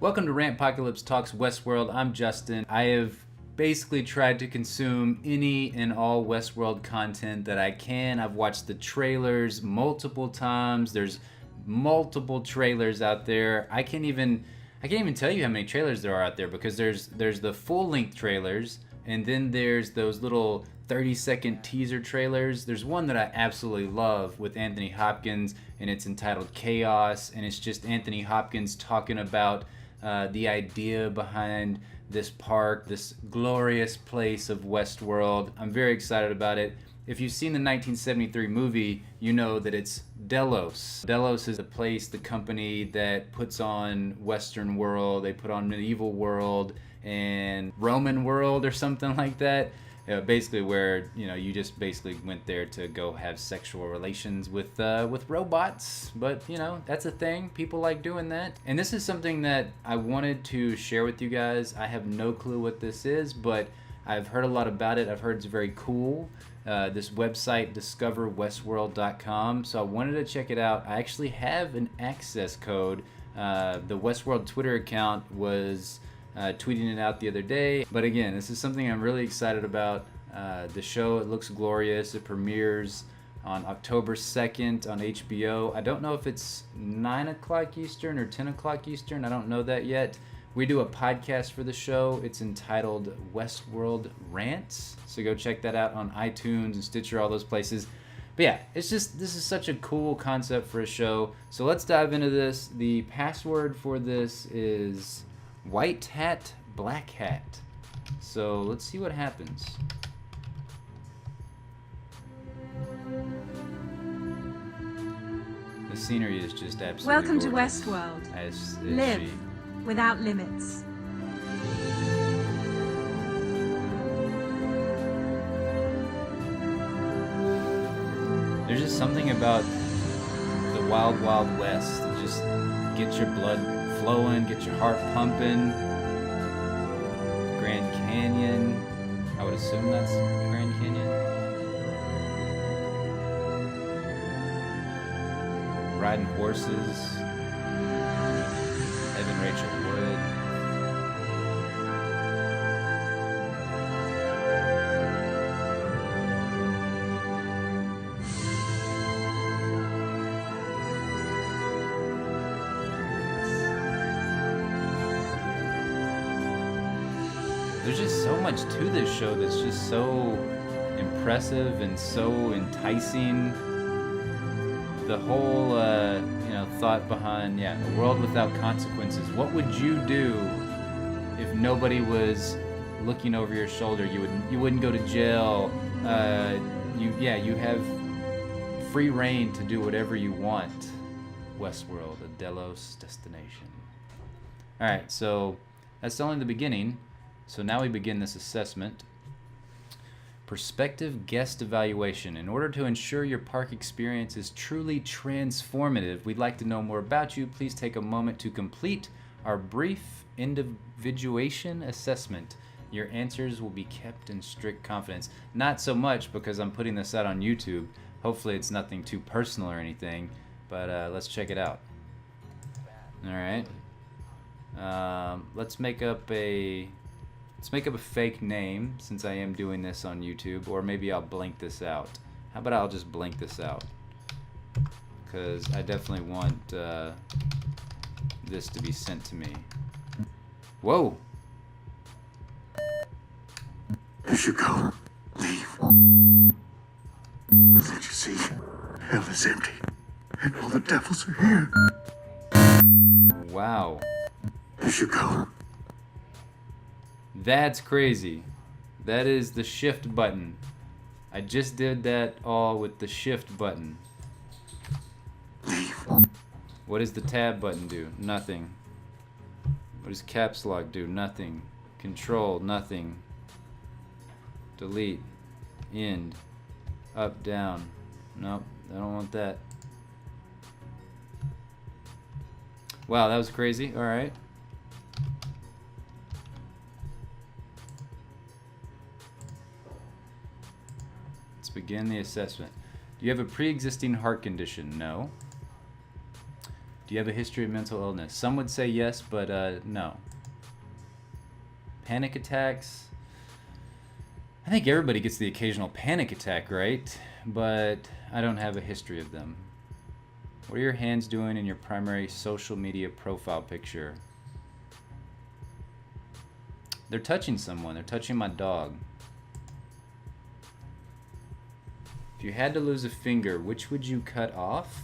Welcome to Rantpocalypse Talks Westworld. I'm Justin. I have basically tried to consume any and all Westworld content that I can. I've watched the trailers multiple times. There's multiple trailers out there. I can't even tell you how many trailers there are out there because there's the full-length trailers, and then there's those little 30-second teaser trailers. There's one that I absolutely love with Anthony Hopkins, and it's entitled Chaos, and it's just Anthony Hopkins talking about the idea behind this park, this glorious place of Westworld. I'm very excited about it. If you've seen the 1973 movie, you know that it's Delos. Delos is the place, the company that puts on Western World. They put on Medieval World and Roman World or something like that. Basically where, you just basically went there to go have sexual relations with robots. But, that's a thing. People like doing that. And this is something that I wanted to share with you guys. I have no clue what this is, but I've heard a lot about it. I've heard it's very cool. This website, discoverwestworld.com. So I wanted to check it out. I actually have an access code. The Westworld Twitter account was tweeting it out the other day. But again, this is something I'm really excited about. The show, it looks glorious. It premieres on October 2nd on HBO. I don't know if it's 9 o'clock Eastern or 10 o'clock Eastern. I don't know that yet. We do a podcast for the show. It's entitled Westworld Rants. So go check that out on iTunes and Stitcher, all those places. But yeah, this is such a cool concept for a show. So let's dive into this. The password for this is White Hat, Black Hat. So let's see what happens. The scenery is just absolutely Welcome gorgeous. to Westworld. As Live she. without limits. There's just something about the wild, wild west that just gets your blood flowing, gets your heart pumping. Grand Canyon. I would assume that's Grand Canyon. Riding horses. Evan Rachel Wood. There's just so much to this show that's just so impressive and so enticing. The whole, thought behind, a world without consequences. What would you do if nobody was looking over your shoulder? You wouldn't go to jail. You have free reign to do whatever you want. Westworld, a Delos destination. All right, so that's only the beginning. So now we begin this assessment. Prospective guest evaluation. In order to ensure your park experience is truly transformative, we'd like to know more about you. Please take a moment to complete our brief individuation assessment. Your answers will be kept in strict confidence. Not so much because I'm putting this out on YouTube. Hopefully it's nothing too personal or anything, but let's check it out. All right. Let's make up a fake name since I am doing this on YouTube, or maybe I'll blank this out. How about I'll just blank this out? Because I definitely want this to be sent to me. Whoa! As you go, leave. Don't you see? Hell is empty, and all the devils are here. Wow. As you go. That's crazy. That is the shift button. I just did that all with the shift button. Leave. What does the tab button do? Nothing. What does caps lock do? Nothing. Control, nothing. Delete. End. Up, down. Nope, I don't want that. Wow, that was crazy. Alright. Let's begin the assessment. Do you have a pre-existing heart condition? No. Do you have a history of mental illness? Some would say yes, but no. Panic attacks. I think everybody gets the occasional panic attack, right? But I don't have a history of them. What are your hands doing in your primary social media profile picture? They're touching someone. They're touching my dog. If you had to lose a finger, which would you cut off?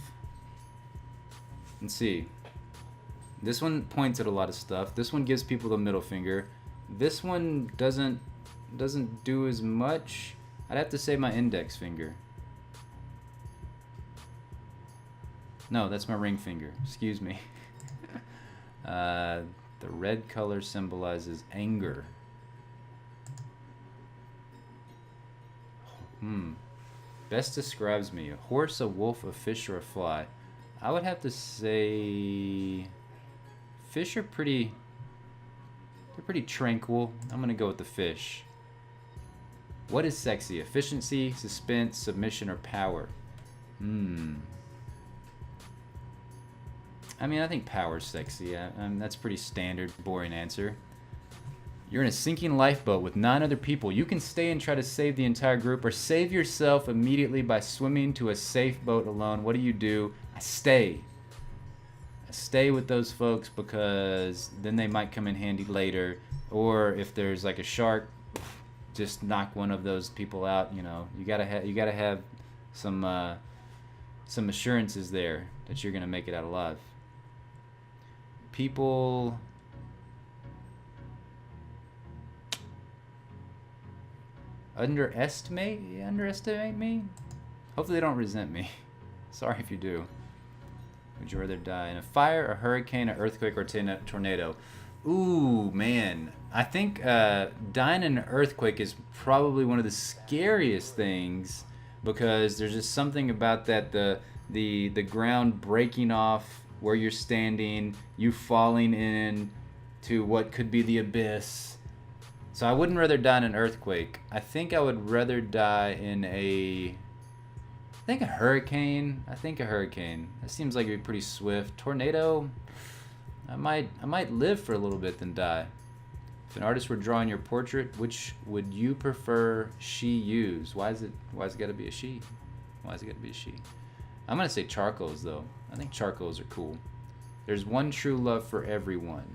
Let's see. This one points at a lot of stuff. This one gives people the middle finger. This one doesn't do as much. I'd have to say my index finger. No, that's my ring finger. Excuse me. The red color symbolizes anger. Best describes me. A horse, a wolf, a fish, or a fly. I would have to say fish are pretty tranquil. I'm gonna go with the fish. What is sexy? Efficiency, suspense, submission, or power? I mean, I think power's sexy. That's a pretty standard, boring answer. You're in a sinking lifeboat with 9 other people. You can stay and try to save the entire group, or save yourself immediately by swimming to a safe boat alone. What do? I stay. I stay with those folks because then they might come in handy later. Or if there's like a shark, just knock one of those people out. You know, you gotta have some assurances there that you're gonna make it out alive. People underestimate me. Hopefully they don't resent me. Sorry if you do. Would you rather die in a fire, a hurricane, an earthquake, or tornado? Ooh, man. I think dying in an earthquake is probably one of the scariest things, because there's just something about that, the ground breaking off where you're standing, you falling in to what could be the abyss. So I wouldn't rather die in an earthquake. I think I would rather die in a hurricane. That seems like it'd be pretty swift. Tornado, I might live for a little bit then die. If an artist were drawing your portrait, which would you prefer she use? Why is it gotta be a she? I'm gonna say charcoals though. I think charcoals are cool. There's one true love for everyone.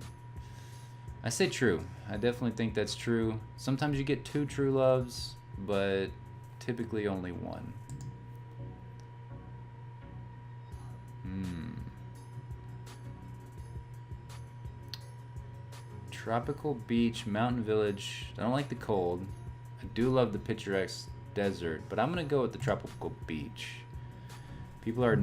I say true. I definitely think that's true. Sometimes you get 2 true loves, but typically only one. Tropical beach, mountain village. I don't like the cold. I do love the picturesque desert, but I'm gonna go with the tropical beach. People are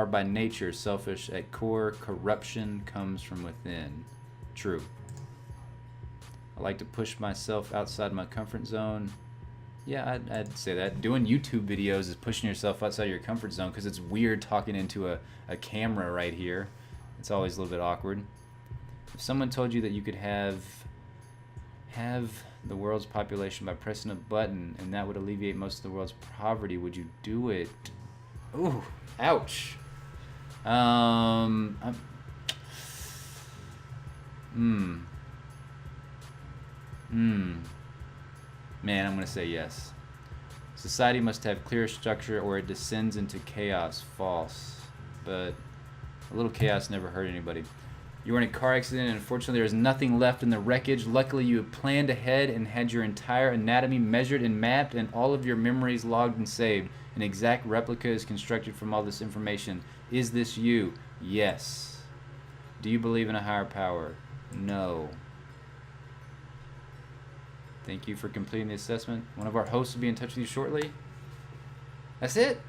by nature selfish at core. Corruption comes from within. True. I like to push myself outside my comfort zone. Yeah, I'd say that. Doing YouTube videos is pushing yourself outside your comfort zone, because it's weird talking into a camera right here. It's always a little bit awkward. If someone told you that you could have the world's population by pressing a button and that would alleviate most of the world's poverty, would you do it? Ooh, ouch. Man, I'm gonna say yes. Society must have clear structure or it descends into chaos. False. But a little chaos never hurt anybody. You were in a car accident and unfortunately there is nothing left in the wreckage. Luckily you had planned ahead and had your entire anatomy measured and mapped and all of your memories logged and saved. An exact replica is constructed from all this information. Is this you? Yes. Do you believe in a higher power? No. Thank you for completing the assessment. One of our hosts will be in touch with you shortly. That's it?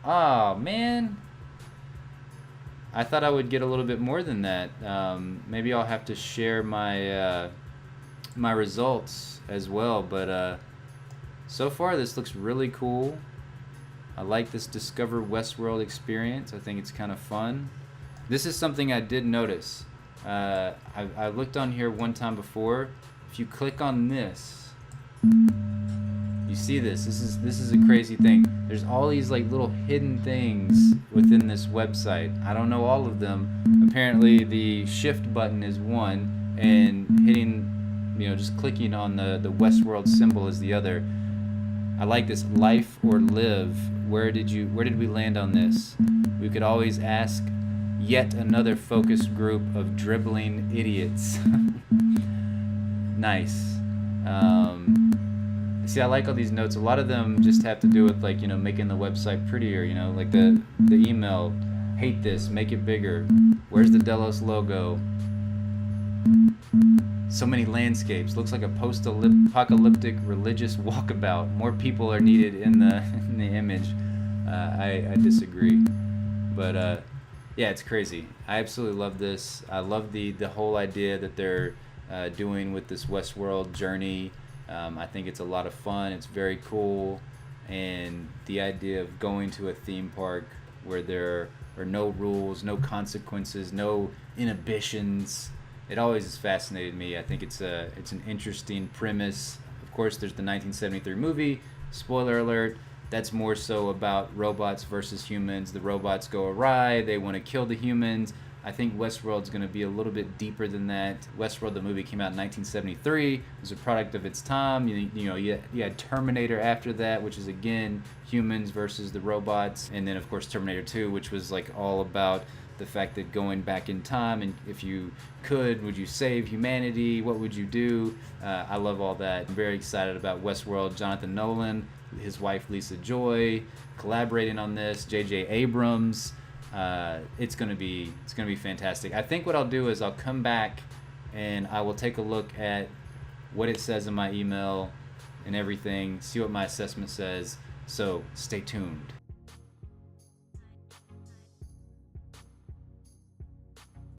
Oh, man. I thought I would get a little bit more than that. Maybe I'll have to share my my results as well. But so far, this looks really cool. I like this Discover Westworld experience. I think it's kind of fun. This is something I did notice. I looked on here one time before. If you click on this, you You see this. This is a crazy thing. There's all these like little hidden things within this website. I don't know all of them. Apparently the shift button is one, and hitting, just clicking on the Westworld symbol is the other. I like this. Life or live. Where did we land on this? We could always ask yet another focus group of dribbling idiots. Nice. See, I like all these notes. A lot of them just have to do with like, making the website prettier, like the email. Hate this, make it bigger. Where's the Delos logo? So many landscapes. Looks like a post-apocalyptic religious walkabout. More people are needed in the image. I disagree. But yeah, it's crazy. I absolutely love this. I love the whole idea that they're doing with this Westworld journey. I think it's a lot of fun. It's very cool. And the idea of going to a theme park where there are no rules, no consequences, no inhibitions, it always has fascinated me. I think it's an interesting premise. Of course, there's the 1973 movie. Spoiler alert. That's more so about robots versus humans. The robots go awry. They want to kill the humans. I think Westworld's going to be a little bit deeper than that. Westworld, the movie, came out in 1973. It was a product of its time. You had Terminator after that, which is, again, humans versus the robots. And then, of course, Terminator 2, which was like all about the fact that going back in time, and if you could, would you save humanity? What would you do? I love all that. I'm very excited about Westworld. Jonathan Nolan, his wife Lisa Joy, collaborating on this. J.J. Abrams. It's gonna be fantastic. I think what I'll do is I'll come back and I will take a look at what it says in my email and everything, see what my assessment says. So stay tuned.